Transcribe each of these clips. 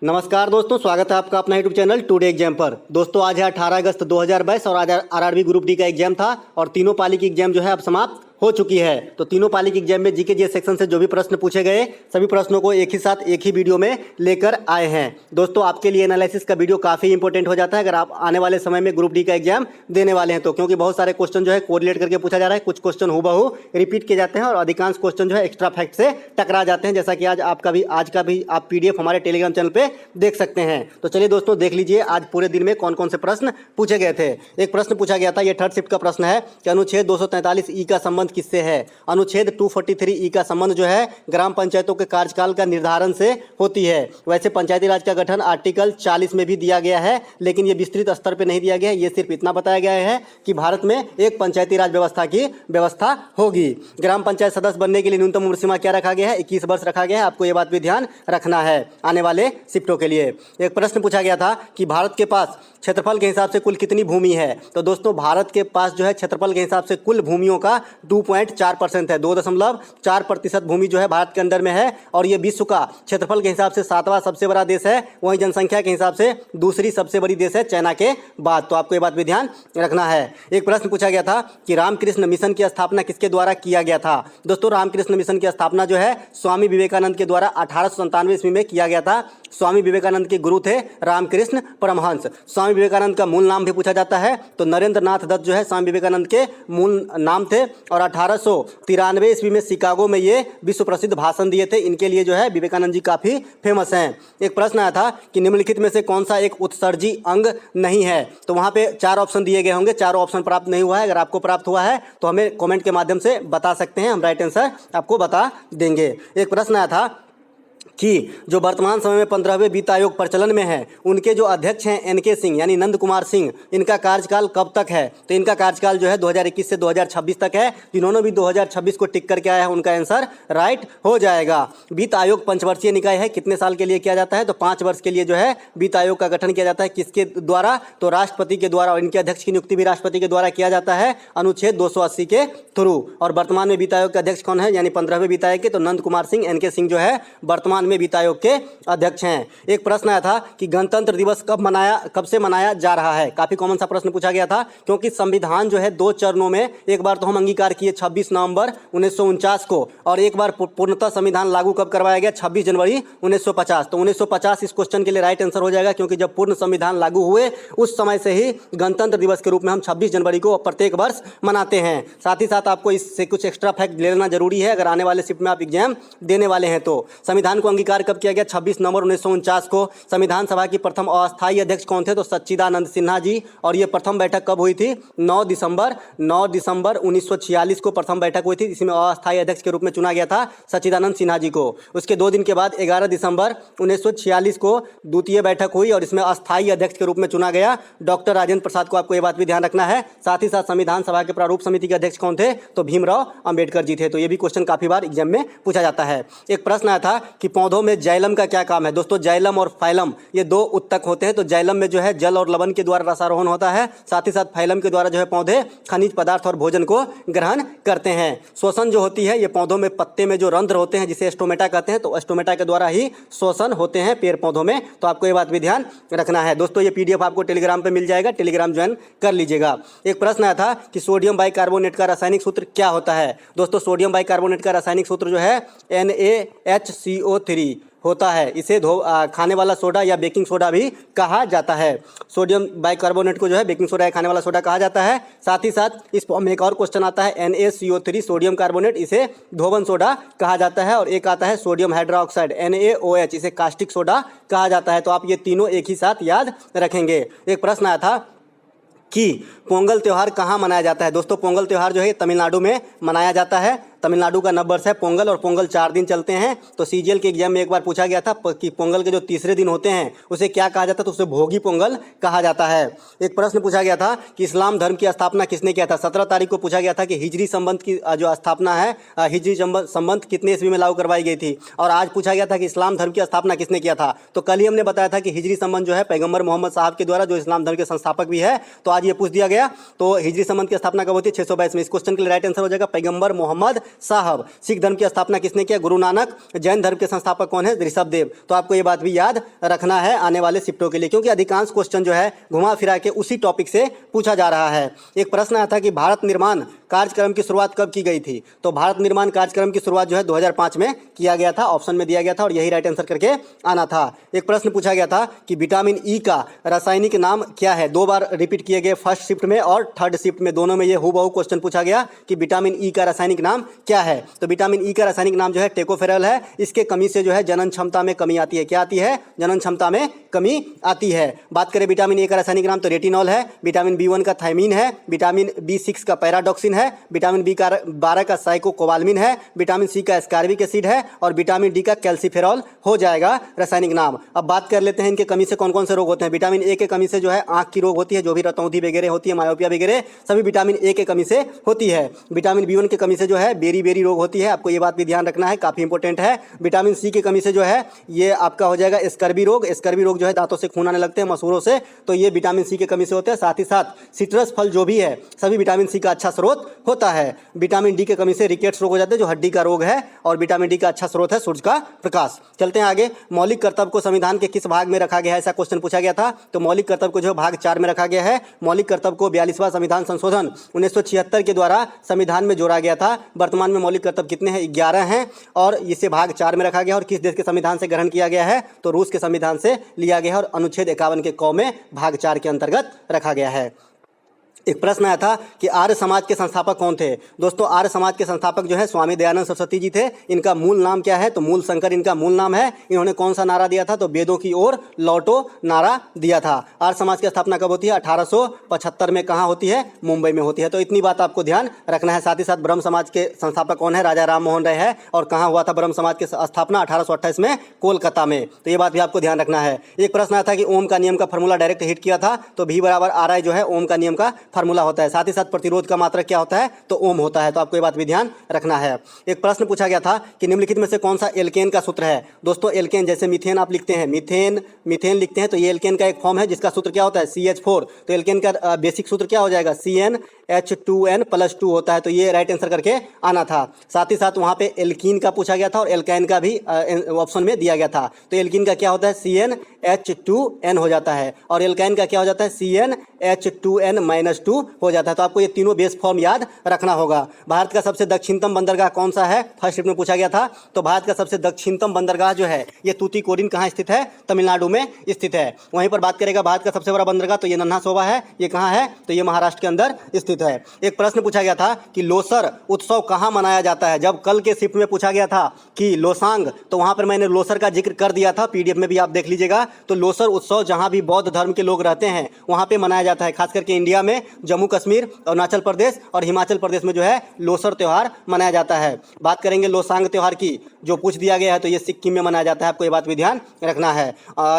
नमस्कार दोस्तों, स्वागत है आपका अपना यूट्यूब चैनल टुडे एग्जाम पर। दोस्तों आज है 18 अगस्त 2022 और आज आरआरबी ग्रुप डी का एग्जाम था और तीनों पाली की एग्जाम जो है अब समाप्त हो चुकी है। तो तीनों पाली की एग्जाम में जीके जीएस सेक्शन से जो भी प्रश्न पूछे गए सभी प्रश्नों को एक ही साथ एक ही वीडियो में लेकर आए हैं। दोस्तों आपके लिए एनालिसिस का वीडियो काफ़ी इंपॉर्टेंट हो जाता है अगर आप आने वाले समय में ग्रुप डी का एग्जाम देने वाले हैं तो, क्योंकि बहुत सारे क्वेश्चन जो है कोरिलेट करके पूछा जा रहा है, कुछ क्वेश्चन हूबहू रिपीट किए जाते हैं और अधिकांश क्वेश्चन जो है एक्स्ट्रा फैक्ट से टकरा जाते हैं, जैसा कि आज का भी आप पीडीएफ हमारे टेलीग्राम चैनल पे देख सकते हैं। तो चलिए दोस्तों देख लीजिए आज पूरे दिन में कौन कौन से प्रश्न पूछे गए थे। एक प्रश्न पूछा गया था, ये थर्ड शिफ्ट का प्रश्न है कि अनुच्छेद 243 ई का संबंध किससे है। अनुच्छेद 243 ई का संबंध जो है ग्राम पंचायतों के कार्यकाल का निर्धारण से होती है। वैसे पंचायती राज का गठन आर्टिकल 40 में भी दिया गया है, लेकिन ये विस्तृत स्तर पे नहीं दिया गया है। ये सिर्फ इतना बताया गया है कि भारत में एक पंचायती राज व्यवस्था की व्यवस्था होगी। ग्राम पंचायत सदस्य बनने के लिए न्यूनतम उम्र सीमा क्या रखा गया है, 21 वर्ष रखा गया है। आपको ये बात भी ध्यान रखना है आने वाले शिफ्टों के लिए। एक प्रश्न पूछा गया था कि भारत के पास क्षेत्रफल के हिसाब से कुल कितनी भूमि है। तो दोस्तों भारत के पास जो है क्षेत्रफल के हिसाब से कुल भूमियों का 2.4% है। 2.4% भूमि जो है भारत के अंदर में है और ये विश्व का क्षेत्रफल के हिसाब से 7वां सबसे बड़ा देश है। वहीं जनसंख्या के हिसाब से दूसरी सबसे बड़ी देश है चाइना के बाद। तो आपको ये बात भी ध्यान रखना है। एक प्रश्न पूछा गया था कि रामकृष्ण मिशन की स्थापना किसके द्वारा किया गया था। दोस्तों रामकृष्ण मिशन की स्थापना जो है स्वामी विवेकानंद के द्वारा 1897 ईस्वी में किया गया था। स्वामी विवेकानंद के गुरु थे रामकृष्ण परमहंस। स्वामी विवेकानंद का मूल नाम भी पूछा जाता है तो नरेंद्र नाथ दत्त जो है स्वामी विवेकानंद के मूल नाम थे और 1893 ईस्वी में शिकागो में ये विश्व प्रसिद्ध भाषण दिए थे। इनके लिए जो है विवेकानंद जी काफ़ी फेमस हैं। एक प्रश्न आया था कि निम्नलिखित में से कौन सा एक उत्सर्जी अंग नहीं है। तो वहाँ पे 4 ऑप्शन दिए गए होंगे, चारों ऑप्शन प्राप्त नहीं हुआ है। अगर आपको प्राप्त हुआ है तो हमें कमेंट के माध्यम से बता सकते हैं, हम राइट आंसर आपको बता देंगे। एक प्रश्न आया था कि जो वर्तमान समय में 15वें वित्त आयोग प्रचलन में है उनके जो अध्यक्ष हैं एनके सिंह यानी नंद कुमार सिंह, इनका कार्यकाल कब तक है। तो इनका कार्यकाल जो है 2021 से 2026 तक है। जिन्होंने भी 2026 को टिक करके आया है उनका आंसर राइट हो जाएगा। वित्त आयोग पंचवर्षीय निकाय है, कितने साल के लिए किया जाता है तो 5 वर्ष के लिए जो है वित्त आयोग का गठन किया जाता है। किसके द्वारा तो राष्ट्रपति के द्वारा, और इनके अध्यक्ष की नियुक्ति भी राष्ट्रपति के द्वारा किया जाता है अनुच्छेद 280 के थ्रू। और वर्तमान में वित्त आयोग के अध्यक्ष कौन है यानी 15वें वित्त आयोग के तो नंद कुमार सिंह एनके सिंह जो है वर्तमान में वित्त आयोग के अध्यक्ष हैं। एक प्रश्न आया था कि गणतंत्र दिवस कब से मनाया जा रहा है। काफी कॉमन सा प्रश्न पूछा गया था क्योंकि संविधान जो है 2 चरणों में, एक बार तो हम अंगीकार किए 26 नवंबर 1949 को और एक बार पूर्णतः संविधान लागू कब करवाया गया 26 जनवरी 1950। तो 1950 इस क्वेश्चन के लिए राइट आंसर हो जाएगा, क्योंकि जब पूर्ण संविधान लागू हुए उस समय से ही गणतंत्र दिवस के रूप में हम 26 जनवरी को प्रत्येक वर्ष मनाते हैं। साथ ही साथ आपको इससे कुछ एक्स्ट्रा फैक्ट ले लेना जरूरी है अगर आने वाले शिफ्ट में आप एग्जाम देने वाले हैं तो। संविधान को अंगीकार कब किया गया 26 नवंबर 1949 को। संविधान सभा की प्रथम अस्थायी अध्यक्ष कौन थे तो सच्चिदानंद सिन्हा जी। और ये प्रथम बैठक कब हुई थी 9 दिसंबर 1946 को प्रथम बैठक हुई थी। इसमें अस्थायी अध्यक्ष के रूप में चुना गया था सच्चिदानंद सिन्हा जी को। उसके 2 दिन के बाद 11 दिसंबर 1946 को द्वितीय बैठक हुई और इसमें अस्थायी अध्यक्ष के रूप में चुना गया डॉक्टर राजेंद्र प्रसाद को। आपको ये बात भी ध्यान रखना है। साथ ही साथ संविधान सभा के प्रारूप समिति के अध्यक्ष कौन थे तो भीमराव अंबेडकर जी थे। तो ये भी क्वेश्चन काफी बार एग्जाम में पूछा जाता है। एक प्रश्न आया था कि पौधों में जाइलम का क्या काम है। दोस्तों जाइलम और फाइलम ये 2 उत्तक होते हैं। तो जाइलम में जो है जल और लवण के द्वारा रसारोहण होता है, साथ ही साथ फाइलम के द्वारा जो है पौधे खनिज पदार्थ और भोजन को ग्रहण करते हैं। श्वसन जो होती है ये पौधों में पत्ते में जो रंध्र होते हैं जिसे स्टोमेटा कहते हैं, तो स्टोमेटा के द्वारा ही श्वसन होते हैं पेड़ पौधों में। तो आपको ये बात भी ध्यान रखना है। दोस्तों ये पीडीएफ आपको टेलीग्राम पे मिल जाएगा, टेलीग्राम ज्वाइन कर लीजिएगा। एक प्रश्न आया था कि सोडियम बाइकार्बोनेट का रासायनिक सूत्र क्या होता है। दोस्तों सोडियम बाइकार्बोनेट का रासायनिक सूत्र जो है NaHCO3 होता है। इसे खाने वाला सोडा या बेकिंग सोडा भी कहा जाता है। सोडियम बाइकार्बोनेट को जो है बेकिंग सोडा या खाने वाला सोडा कहा जाता है। साथ ही साथ इस फॉर्म में एक और क्वेश्चन आता है NaCO3 सोडियम कार्बोनेट, इसे धोवन सोडा कहा जाता है। और एक आता है सोडियम हाइड्रोक्साइड NaOH, इसे कास्टिक सोडा कहा जाता है। तो आप ये तीनों एक ही साथ याद रखेंगे। एक प्रश्न आया था कि पोंगल त्यौहार कहाँ मनाया जाता है। दोस्तों पोंगल त्यौहार जो है तमिलनाडु में मनाया जाता है। तमिलनाडु का नववर्ष है पोंगल और पोंगल 4 दिन चलते हैं। तो सीजीएल के एग्जाम में एक बार पूछा गया था कि पोंगल के जो तीसरे दिन होते हैं उसे क्या कहा जाता है, तो उसे भोगी पोंगल कहा जाता है। एक प्रश्न पूछा गया था कि इस्लाम धर्म की स्थापना किसने किया था। 17 तारीख को पूछा गया था कि हिजरी संबंध की जो स्थापना है, हिजरी संबंध कितने ईस्वी में लागू करवाई गई थी। और आज पूछा गया था कि इस्लाम धर्म की स्थापना किसने किया था। तो कल ही हमने बताया था कि हिजरी संबंध जो है पैगंबर मोहम्मद साहब के द्वारा, जो इस्लाम धर्म के संस्थापक भी है। तो आज ये पूछ दिया गया तो हिजरी संबंध की स्थापना कब होती है 622 में। इस क्वेश्चन के लिए राइट आंसर हो जाएगा पैगंबर मोहम्मद साहब। सिख धर्म की स्थापना किसने किया? गुरु नानक। जैन धर्म के संस्थापक कौन है? ऋषभ देव। तो आपको ये बात भी याद रखना है आने वाले शिफ्टों के लिए, क्योंकि अधिकांश क्वेश्चन जो है घुमा फिरा के उसी टॉपिक से पूछा जा रहा है। एक प्रश्न आया था कि भारत निर्माण कार्यक्रम की शुरुआत कब की गई थी? तो भारत निर्माण कार्यक्रम की शुरुआत जो है 2005 में किया गया था, ऑप्शन में दिया गया था और यही राइट आंसर करके आना था। एक प्रश्न पूछा गया था कि विटामिन ई का रासायनिक नाम क्या है? 2 बार रिपीट किए गए, फर्स्ट शिफ्ट में और थर्ड शिफ्ट में, दोनों में ये हूबहू क्वेश्चन पूछा गया कि विटामिन ई का रासायनिक नाम क्या है। तो विटामिन ई का रासायनिक नाम जो है टेकोफेरल है। इसके कमी से जो है जनन क्षमता में कमी आती है। क्या आती है? जनन क्षमता में कमी आती है। बात करें विटामिन ए का रासायनिक नाम तो रेटिनॉल है। विटामिन बी1 का थायमीन है। विटामिन बी6 का पैराडॉक्सिन है। विटामिन बी12 का साइकोकोबालमिन है। विटामिन सी का एस्कॉर्बिक एसिड है और विटामिन डी का कैल्सीफेरॉल हो जाएगा रासायनिक नाम। अब बात कर लेते हैं इनके कमी से कौन कौन से रोग होते हैं। विटामिन ए के कमी से जो है आंख की रोग होती है, जो भी रतौंधी वगैरह होती है, मायोपिया वगैरह, सभी विटामिन ए के कमी से होती है। विटामिन बी1 की कमी से जो है बेरी बेरी रोग होती है, आपको ये बात भी ध्यान रखना है, काफी इंपॉर्टेंट है। विटामिन सी की कमी से जो है ये आपका हो जाएगा स्कर्वी रोग। स्कर्वी रोग जो है दांतों से खून आने लगते हैं, मसूड़ों से, तो ये विटामिन सी की कमी से होते हैं। साथ ही साथ सिट्रस फल जो भी है सभी विटामिन सी का अच्छा स्रोत होता है। विटामिन डी के कमी से रिकेट्स रोग हो जाते हैं, जो हड्डी का रोग है, और विटामिन डी का अच्छा स्रोत है सूरज का प्रकाश। चलते हैं आगे। मौलिक कर्तव्य को संविधान के किस भाग में रखा गया है? ऐसा क्वेश्चन पूछा गया था। तो मौलिक कर्तव्य को जो भाग 4 में रखा गया है। मौलिक कर्तव्य को 42वां संविधान संशोधन 1976 के द्वारा संविधान में जोड़ा गया था। वर्तमान में मौलिक कर्तव्य कितने हैं? 11 हैं और इसे भाग 4 में रखा गया। और किस देश के संविधान से ग्रहण किया गया है? तो रूस के संविधान से लिया गया है और अनुच्छेद 51 के क में भाग 4 के अंतर्गत रखा गया है। एक प्रश्न आया था कि आर्य समाज के संस्थापक कौन थे? दोस्तों आर्य समाज के संस्थापक जो है स्वामी दयानंद सरस्वती जी थे। इनका मूल नाम क्या है? तो मूल शंकर इनका मूल नाम है। इन्होंने कौन सा नारा दिया था? तो वेदों की ओर लौटो नारा दिया था। आर्य समाज की स्थापना कब होती है? 1875 में। कहाँ होती है? मुंबई में होती है। तो इतनी बात आपको ध्यान रखना है। साथ ही साथ ब्रह्म समाज के संस्थापक कौन है? राजा राम मोहन राय है। और कहाँ हुआ था ब्रह्म समाज की स्थापना? 1828 में कोलकाता में। तो ये बात भी आपको ध्यान रखना है। एक प्रश्न आया था कि ओम का नियम का फॉर्मूला डायरेक्ट हिट किया था। तो V बराबर RI जो है ओम का नियम का फार्मूला होता है। साथ ही साथ प्रतिरोध का मात्रक क्या होता है? तो ओम होता है। तो आपको ये बात भी ध्यान रखना है। एक प्रश्न पूछा गया था कि निम्नलिखित में से कौन सा एल्केन का सूत्र है? दोस्तों एल्केन जैसे मीथेन आप लिखते हैं, मीथेन लिखते हैं, तो ये एल्केन का एक फॉर्म है जिसका सूत्र क्या होता है? CH4। तो एल्केन का बेसिक सूत्र क्या हो जाएगा? CnH2n+2 होता है। तो ये राइट आंसर करके आना था। साथ ही साथ वहाँ पे एल्कीन का पूछा गया था और एल्काइन का भी ऑप्शन में दिया गया था। तो एल्कीन का क्या होता है? CnH2n हो जाता है और एल्काइन का क्या हो जाता है? CnH2n-2 हो जाता है। तो आपको ये तीनों बेस फॉर्म याद रखना होगा। भारत का सबसे दक्षिणतम बंदरगाह कौन सा है? फर्स्ट शिफ्ट में पूछा गया था। तो भारत का सबसे दक्षिणतम बंदरगाह जो है ये तूतीकोरिन कहाँ स्थित है? तमिलनाडु में स्थित है। वहीं पर बात करेगा भारत का सबसे बड़ा बंदरगाह, तो ये नन्हा सोबा है। ये कहाँ है? तो ये महाराष्ट्र के अंदर स्थित है। एक प्रश्न पूछा गया था कि लोसर उत्सव कहाँ मनाया जाता है? जब कल के शिफ्ट में पूछा गया था कि लोसांग, तो वहां पर मैंने लोसर का जिक्र कर दिया था, पीडीएफ में भी आप देख लीजिएगा। तो लोसर उत्सव जहां भी बौद्ध धर्म के लोग रहते हैं वहां पे मनाया जाता है। खास करके इंडिया में जम्मू कश्मीर, अरुणाचल प्रदेश और हिमाचल प्रदेश में जो है लोसर त्यौहार मनाया जाता है। बात करेंगे लोसांग त्यौहार की, जो पूछ दिया गया है, तो ये सिक्किम में मनाया जाता है। आपको ये बात भी ध्यान रखना है।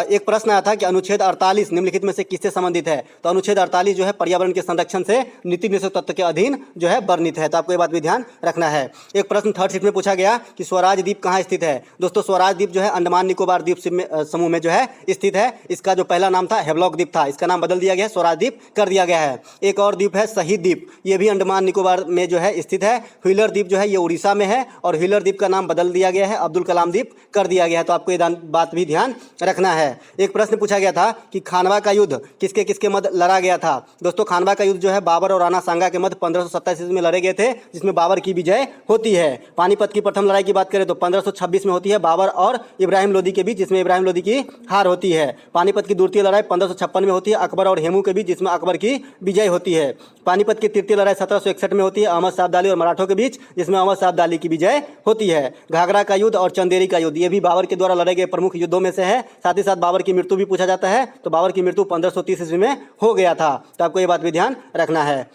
एक प्रश्न आया था कि अनुच्छेद 48 निम्नलिखित में से किससे संबंधित है? तो अनुच्छेद 48 जो है पर्यावरण के संरक्षण से नीति निषेध तत्व के अधीन जो है वर्णित है। तो आपको ये बात भी ध्यान रखना है। एक प्रश्न थर्ड शिफ्ट में पूछा गया कि स्वराज द्वीप कहाँ स्थित है? दोस्तों स्वराज द्वीप जो है अंडमान निकोबार द्वीप समूह में जो है स्थित है। इसका जो पहला नाम था हेवलॉक द्वीप था, इसका नाम बदल दिया गया है, स्वराज द्वीप कर दिया गया है। एक और द्वीप है शहीद द्वीप, ये भी अंडमान निकोबार में जो है स्थित है। व्हीलर द्वीप जो है ये उड़ीसा में है और व्हीलर द्वीप का नाम बदल दिया गया है, अब्दुल कलाम द्वीप कर दिया गया है। तो आपको ये बात भी ध्यान रखना है। एक प्रश्न पूछा गया था कि खानवा का युद्ध किसके किसके मध्य लड़ा गया था? दोस्तों खानवा का युद्ध जो है बाबर और राणा सांगा के मध्य 1527 ईस्वी में लड़े गए थे, जिसमें बाबर की विजय होती है। पानीपत की प्रथम लड़ाई की बात करें तो 1526 में होती है, बाबर और इब्राहिम लोदी के बीच, जिसमें इब्राहिम लोदी की हार होती है। पानीपत की द्वितीय लड़ाई 1556 में होती है, अकबर और हेमू के बीच, जिसमें अकबर की विजय होती है। पानीपत की तृतीय लड़ाई 1761 में होती है, अहमद शाह अब्दाली और मराठों के बीच, जिसमें अहमद शाह अब्दाली की विजय होती है। घाघरा का युद्ध और चंदेरी का युद्ध ये भी बाबर के द्वारा लड़े गए प्रमुख युद्धों में से है। साथ ही साथ बाबर की मृत्यु भी पूछा जाता है, तो बाबर की मृत्यु 1530 ईस्वी में हो गया था। तो आपको ये बात भी ध्यान रखना है।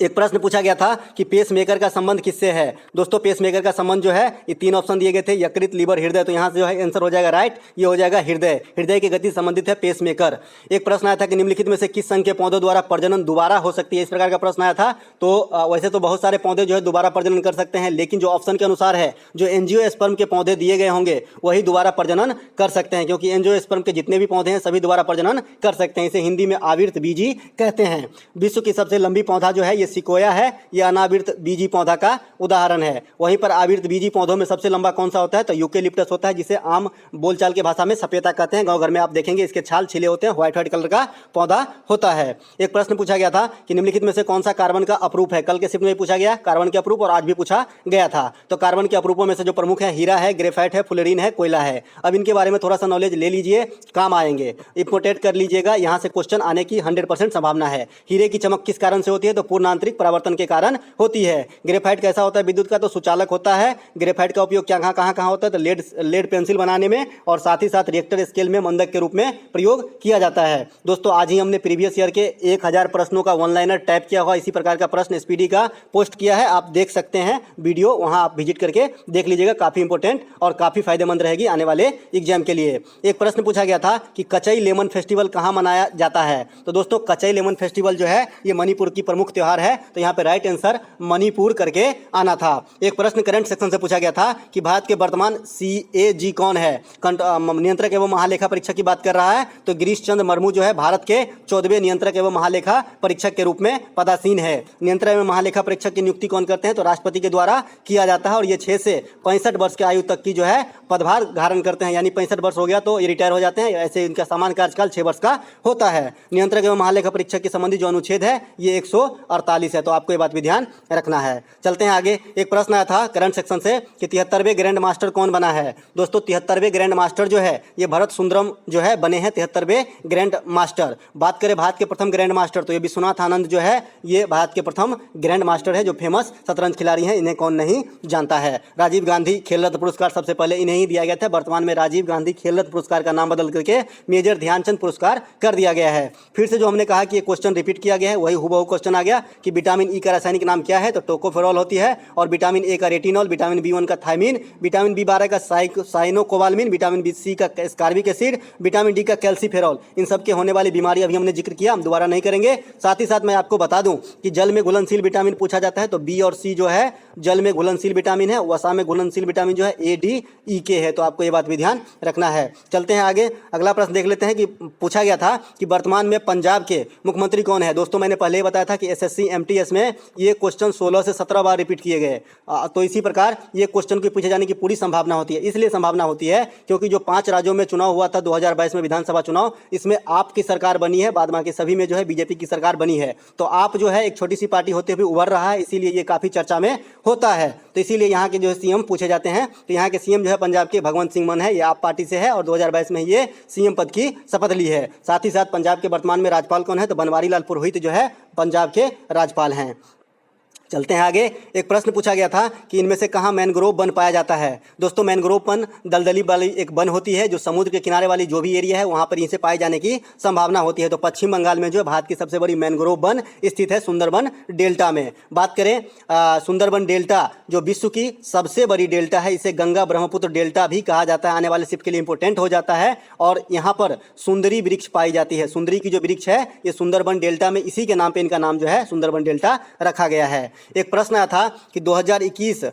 एक प्रश्न पूछा गया था कि पेस मेकर का संबंध किससे है? दोस्तों पेस मेकर का संबंध जो है, ये तीन ऑप्शन दिए गए थे, यकृत, लीवर, हृदय। तो यहाँ से जो है आंसर हो जाएगा राइट, ये हो जाएगा हृदय। हृदय की गति संबंधित है पेस मेकर। एक प्रश्न आया था कि निम्नलिखित में से किस संघ के पौधों द्वारा प्रजनन दोबारा हो सकती है? इस प्रकार का प्रश्न आया था। तो वैसे तो बहुत सारे पौधे जो है दोबारा प्रजनन कर सकते हैं, लेकिन जो ऑप्शन के अनुसार है, जो एंजियोस्पर्म के पौधे दिए गए होंगे वही दोबारा प्रजनन कर सकते हैं, क्योंकि एंजियोस्पर्म के जितने भी पौधे हैं सभी दोबारा प्रजनन कर सकते हैं। इसे हिंदी में आवर्त बीजी कहते हैं। विश्व की सबसे लंबी पौधा जो है है ये सिकोया है, ये अनावृत बीजी पौधा का उदाहरण है। वहीं पर आवृत बीजी पौधों में सबसे लंबा कौन सा होता है, तो यूकेलिप्टस होता है, जिसे आम बोलचाल की भाषा में सपेता कहते हैं। गाँव घर में आप देखेंगे इसके छाल छिले होते हैं, व्हाइट व्हाइट कलर का पौधा होता है। एक प्रश्न पूछा गया था कि निम्नलिखित में से कौन सा कार्बन का अपरूप है। कल के शिफ्ट में पूछा गया कार्बन के अपरूप, और आज भी पूछा गया था। तो कार्बन के अपरूपों में से जो प्रमुख है हीरा है, ग्रेफाइट है, फ्लोरीन है, कोयला है। अब इनके बारे में थोड़ा सा नॉलेज ले लीजिए, काम आएंगे, इंपोर्टेट कर लीजिएगा, यहाँ से क्वेश्चन आने की 100% संभावना है। हीरे की चमक किस कारण से होती है, तो पूर्ण आंतरिक परावर्तन के कारण होती है। ग्रेफाइट कैसा होता है विद्युत का, तो सुचालक होता है। ग्रेफाइट का उपयोग क्या कहाँ होता है, तो लेड पेंसिल बनाने में और साथ ही साथ रिएक्टर स्केल में मंदक के रूप में प्रयोग किया जाता है। दोस्तों आज ही हमने प्रीवियस ईयर के 1000 प्रश्नों का वन लाइनर टाइप किया हुआ इसी प्रकार का प्रश्न एसपीडी का पोस्ट किया है, आप देख सकते हैं वीडियो, वहां आप विजिट करके देख लीजिएगा, काफी इंपॉर्टेंट और काफी फायदेमंद रहेगी आने वाले एग्जाम के लिए। एक प्रश्न पूछा गया था कि कचई लेमन फेस्टिवल कहां मनाया जाता है। तो दोस्तों कचई लेमन फेस्टिवल जो है ये मणिपुर की प्रमुख त्योहार है, तो यहाँ पे राइट आंसर मणिपुर करके आना था। एक प्रश्न करंट सेक्शन से पूछा गया था कि भारत के वर्तमान CAG कौन है। नियंत्रक एवं महालेखा परीक्षक की बात कर रहा है, तो गिरीश चंद्र मुर्मू जो है भारत के 14वें नियंत्रक एवं महालेखा परीक्षक के रूप में पदासीन है। नियंत्रक एवं महालेखा परीक्षक की नियुक्ति कौन करते हैं, तो राष्ट्रपति के द्वारा किया जाता है, और ये 6 से 65 वर्ष की आयु तक की जो है पदभार धारण करते हैं, यानी 65 वर्ष हो गया तो ये रिटायर हो जाते हैं। ऐसे इनका सामान्य कार्यकाल 6 वर्ष का होता है। नियंत्रक एवं महालेखा परीक्षक के संबंधी जो अनुच्छेद है ये 148 है, तो आपको ये बात भी ध्यान रखना है। चलते हैं आगे। एक प्रश्न आया था करंट सेक्शन से कि 73वें ग्रैंड मास्टर कौन बना है। दोस्तों 73वें ग्रैंड मास्टर जो है ये भरत सुंदरम जो है बने हैं 73वें ग्रैंड मास्टर। बात करें भारत के प्रथम ग्रैंड मास्टर, तो ये विश्वनाथ आनंद जो है ये भारत के प्रथम ग्रैंड मास्टर है, जो फेमस शतरंज खिलाड़ी हैं, इन्हें कौन नहीं जानता है। राजीव गांधी खेल रत्न पुरस्कार सबसे पहले इन्हें ही दिया गया था। वर्तमान में राजीव गांधी खेल रत्न पुरस्कार का नाम बदल करके मेजर ध्यानचंद पुरस्कार कर दिया गया है। फिर से जो हमने कहा कि ये क्वेश्चन रिपीट किया गया है, वही हुबहू क्वेश्चन आ गया कि विटामिन ई का रासायनिक नाम क्या है, तो टोकोफेरॉल होती है, और विटामिन ए का रेटिनॉल, विटामिन B1 का थायमिन, विटामिन B12 का साइनोकोबालमिन, विटामिन B6 का एस्कार्बिक एसिड, विटामिन डी का कैल्सीफेरॉल। इन सब के होने वाली बीमारी अभी हमने जिक्र किया, हम दोबारा नहीं करेंगे। साथ ही साथ मैं आपको बता दूं कि जल में घुलनशील विटामिन पूछा जाता है, तो बी और सी जो है जल में घुलनशील विटामिन है, वसा में घुलनशील विटामिन जो है ADEK है, तो आपको ये बात भी ध्यान रखना है। चलते हैं आगे, अगला प्रश्न देख लेते हैं कि पूछा गया था कि वर्तमान में पंजाब के मुख्यमंत्री कौन है। दोस्तों मैंने पहले ही बताया था कि SSC MTS में ये क्वेश्चन 16 से 17 बार रिपीट किए गए, तो इसी प्रकार ये क्वेश्चन के पूछे जाने की पूरी संभावना होती है। इसलिए संभावना होती है क्योंकि जो 5 राज्यों में चुनाव हुआ था 2022 में विधानसभा चुनाव, इसमें आपकी सरकार बनी है, बाद बाकी सभी में जो है बीजेपी की सरकार बनी है। तो आप जो है एक छोटी सी पार्टी होते हुए उभर रहा है, इसीलिए ये काफ़ी चर्चा में होता है। तो इसीलिए यहाँ के जो है CM पूछे जाते हैं, तो यहाँ के CM जो है पंजाब के भगवंत सिंह मान है, ये आप पार्टी से है और 2022 में ये CM पद की शपथ ली है। साथ ही साथ पंजाब के वर्तमान में राज्यपाल कौन है, तो बनवारी लाल पुरोहित जो है पंजाब के राज्यपाल हैं। चलते हैं आगे। एक प्रश्न पूछा गया था कि इनमें से कहाँ मैनग्रोव वन पाया जाता है। दोस्तों मैनग्रोव वन दलदली वाली एक वन होती है, जो समुद्र के किनारे वाली जो भी एरिया है वहाँ पर इनसे पाए जाने की संभावना होती है। तो पश्चिम बंगाल में जो है भारत की सबसे बड़ी मैनग्रोव वन स्थित है सुंदरबन डेल्टा में। बात करें सुंदरबन डेल्टा जो विश्व की सबसे बड़ी डेल्टा है, इसे गंगा ब्रह्मपुत्र डेल्टा भी कहा जाता है, आने वाले शिफ्ट के लिए इंपॉर्टेंट हो जाता है। और यहाँ पर सुंदरी वृक्ष पाई जाती है, सुंदरी की जो वृक्ष है ये सुंदरबन डेल्टा में, इसी के नाम पे इनका नाम जो है सुंदरबन डेल्टा रखा गया है। एक प्रश्न आया था कि 2021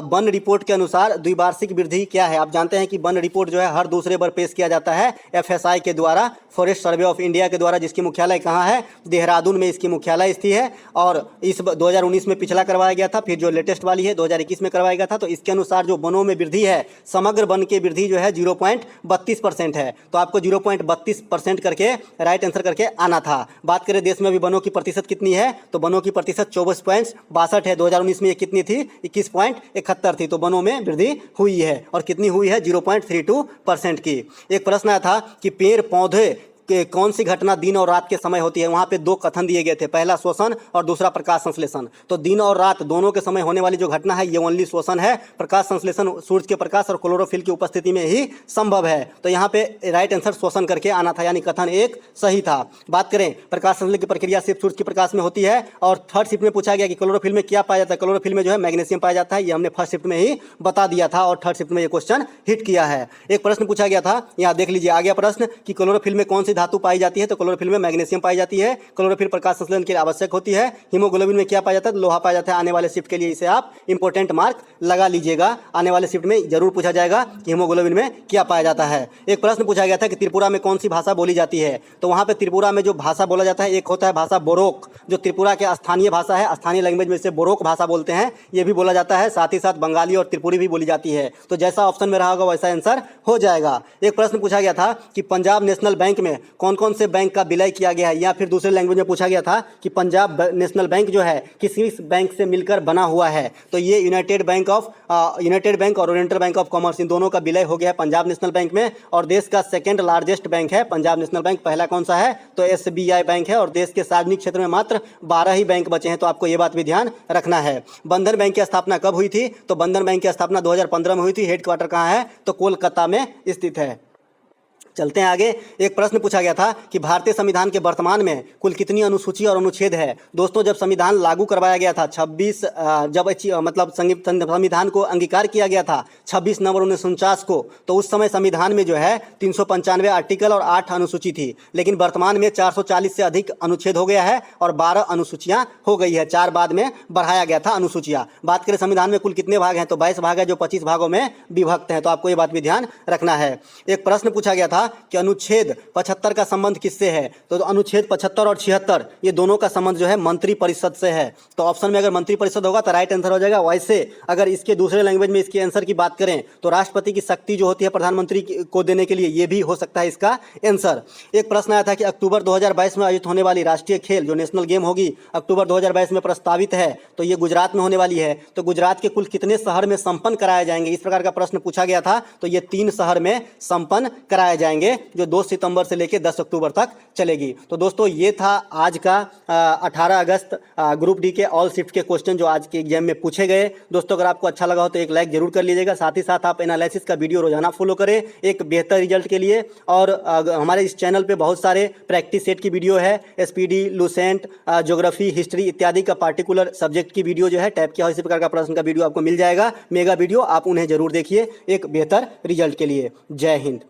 वन रिपोर्ट के अनुसार द्विवार्षिक वृद्धि क्या है। आप जानते हैं कि वन रिपोर्ट जो है हर दूसरे बार पेश किया जाता है FSI के द्वारा, फॉरेस्ट सर्वे ऑफ इंडिया के द्वारा, जिसकी मुख्यालय कहाँ है, देहरादून में इसकी मुख्यालय स्थित है। और इस 2019 में पिछला करवाया गया था, फिर जो लेटेस्ट वाली है 2021 में करवाया गया था। तो इसके अनुसार जो वनों में वृद्धि है, समग्र वन की वृद्धि जो है 0.32% है। तो आपको 0.32% करके राइट आंसर करके आना था। बात करें देश में भी वनों की प्रतिशत कितनी है, तो वनों की प्रतिशत 24.62 है। 2019 में ये कितनी थी, 21.71 थी। तो वनों में वृद्धि हुई है, और कितनी हुई है, 0.32% की। एक प्रश्न आया था कि पेड़ पौधे कि कौन सी घटना दिन और रात के समय होती है। वहाँ पे 2 कथन दिए गए थे, पहला श्वसन और दूसरा प्रकाश संश्लेषण। तो दिन और रात दोनों के समय होने वाली जो घटना है ये ओनली श्वसन है। प्रकाश संश्लेषण सूर्य के प्रकाश और क्लोरोफिल की उपस्थिति में ही संभव है। तो यहाँ पे राइट आंसर श्वसन करके आना था, यानी कथन 1 सही था। बात करें प्रकाश संश्लेषण की प्रक्रिया सिर्फ सूर्य के प्रकाश में होती है। और थर्ड शिफ्ट में पूछा गया कि क्लोरोफिल में क्या पाया जाता है। क्लोरोफिल में जो है मैग्नीशियम पाया जाता है, ये हमने फर्स्ट शिफ्ट में ही बता दिया था, और थर्ड शिफ्ट में ये क्वेश्चन हिट किया है। एक प्रश्न पूछा गया था, यहाँ देख लीजिए आ गया प्रश्न कि क्लोरोफिल में कौन सी धातु पाई जाती है? तो क्लोरोफिल में मैग्नीशियम पाई जाती है। क्लोरोफिल प्रकाश संश्लेषण के लिए आवश्यक होती है। हीमोग्लोबिन में क्या पाया जाता है? लोहा पाया जाता है। आने वाले शिफ्ट के लिए इसे आप इंपॉर्टेंट मार्क लगा लीजिएगा। आने वाले शिफ्ट में जरूर पूछा जाएगा कि हीमोग्लोबिन में क्या पाया जाता है। एक प्रश्न पूछा गया था कि त्रिपुरा में कौन सी भाषा बोली जाती है? तो वहाँ पे त्रिपुरा में जो भाषा बोला जाता है, एक होता है भाषा बोरोक, जो त्रिपुरा के स्थानीय भाषा है, स्थानीय लैंग्वेज में इसे बोरोक भाषा बोलते हैं, ये भी बोला जाता है। साथ ही साथ बंगाली और त्रिपुरी भी बोली जाती है। तो जैसा ऑप्शन में रहा होगा वैसा आंसर हो जाएगा। एक प्रश्न पूछा गया था कि पंजाब नेशनल बैंक में कौन कौन से बैंक का विलय किया गया है, या फिर दूसरे लैंग्वेज में पूछा गया था कि पंजाब नेशनल बैंक जो है किस किस बैंक से मिलकर बना हुआ है? तो ये यूनाइटेड बैंक और ओरिएंटल बैंक ऑफ कॉमर्स, इन दोनों का विलय हो गया है पंजाब नेशनल बैंक में। और देश का सेकंड लार्जेस्ट बैंक है पंजाब नेशनल बैंक। पहला कौन सा है? तो SBI बैंक है। और देश के सार्वजनिक क्षेत्र में मात्र 12 ही बैंक बचे हैं। तो आपको ये बात भी ध्यान रखना है। बंधन बैंक की स्थापना कब हुई थी? तो बंधन बैंक की स्थापना 2015 में हुई थी। हेडक्वार्टर कहाँ है? तो कोलकाता में स्थित है। चलते हैं आगे। एक प्रश्न पूछा गया था कि भारतीय संविधान के वर्तमान में कुल कितनी अनुसूची और अनुच्छेद है? दोस्तों, जब संविधान लागू करवाया गया था 26 संविधान को अंगीकार किया गया था 26 नवंबर 1949 को, तो उस समय संविधान में जो है 395 आर्टिकल और 8 अनुसूची थी। लेकिन वर्तमान में 440 से अधिक अनुच्छेद हो गया है और 12 अनुसूचियां हो गई है। 4 बाद में बढ़ाया गया था अनुसूचियां। बात करें संविधान में कुल कितने भाग हैं? तो 22 भाग है, जो 25 भागों में विभक्त हैं। तो आपको ये बात भी ध्यान रखना है। एक प्रश्न पूछा गया था कि अनुच्छेद 75 का संबंध किससे है? तो अनुच्छेद 75 और 76 ये दोनों का संबंध जो है मंत्री परिषद से है। तो ऑप्शन में अगर मंत्री परिषद होगा तो राइट आंसर हो जाएगा। वैसे अगर इसके दूसरे लैंग्वेज में इसके आंसर की बात करें तो राष्ट्रपति की शक्ति जो होती है प्रधानमंत्री को देने के लिए, ये भी हो सकता है इसका आंसर। एक प्रश्न आया था कि अक्टूबर 2022 में आयोजित होने वाली राष्ट्रीय खेल जो नेशनल गेम होगी अक्टूबर 2022 में प्रस्तावित है, तो ये गुजरात में होने वाली है। तो गुजरात के कुल कितने शहर में संपन्न कराए जाएंगे? इस प्रकार का प्रश्न पूछा गया था। तो ये 3 शहर में संपन्न कराए जाएंगे, जो 2 सितंबर से लेकर 10 अक्टूबर तक चलेगी। तो दोस्तों, ये था आज का 18 अगस्त ग्रुप डी के ऑल शिफ्ट के क्वेश्चन जो आज के एग्जाम में पूछे गए। दोस्तों, अगर आपको अच्छा लगा हो तो एक लाइक जरूर कर लीजिएगा। साथ ही साथ आप एनालिसिस का वीडियो रोजाना फॉलो करें एक बेहतर रिजल्ट के लिए। और हमारे इस चैनल पे बहुत सारे प्रैक्टिस सेट की वीडियो है, SPD, लूसेंट, ज्योग्राफी, हिस्ट्री इत्यादि का पार्टिकुलर सब्जेक्ट की वीडियो जो है टाइप किया हो इसी प्रकार का प्रश्न का वीडियो आपको मिल जाएगा। मेगा वीडियो आप उन्हें जरूर देखिए एक बेहतर रिजल्ट के लिए। जय हिंद।